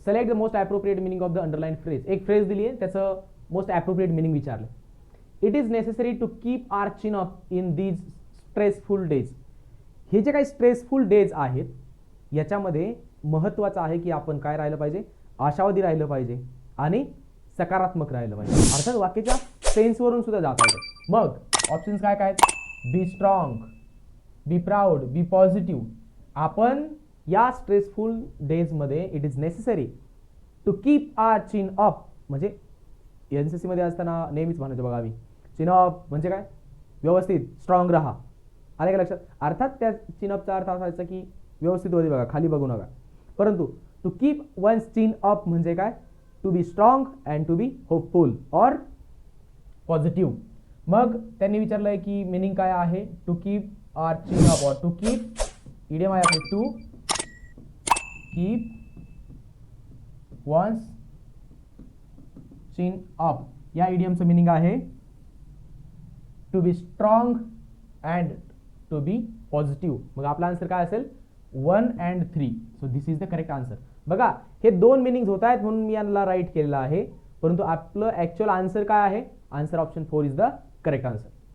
Select the most appropriate meaning of the underline phrase. एक phrase दिली आहे, त्याचं मोस्ट ॲप्रोप्रिएट मिनिंग विचारलं. It is necessary to keep our chin up in these stressful days. हे जे काही stressful days आहेत याच्यामध्ये महत्त्वाचं आहे की आपण काय राहिलं पाहिजे, आशावादी राहिलं पाहिजे आणि सकारात्मक राहिलं पाहिजे. अर्थात वाक्याच्या सेन्सवरून सुद्धा जाता येतं. मग ऑप्शन्स काय काय आहेत? Be strong, be proud, be positive. आपण या स्ट्रेसफुल डेजमध्ये it is necessary to keep our chin up, म्हणजे NCC मध्ये असताना नेहमीच म्हणायचं बघा आम्ही, चिन अप म्हणजे काय, व्यवस्थित स्ट्रॉंग राहा. आले का लक्षात? अर्थात त्या चिन अपचा अर्थ असायचा की व्यवस्थित वरती बघा, खाली बघू नका. परंतु to keep one's chin up म्हणजे काय, to be strong and to be hopeful or positive. मग त्यांनी विचारलंय की मिनिंग काय आहे, to keep our chin up or to keep, idiom आहे आपले to keep one's chin up. या इडियमचं मिनिंग आहे to be strong and to be positive. मग आपला आन्सर काय असेल, 1 and 3. So this is the correct answer. बघा हे दोन मिनिंग्स होत आहेत म्हणून मी यांना राईट केलेलं आहे, परंतु आपलं ॲक्च्युअल आन्सर काय आहे, answer option 4 is the correct answer.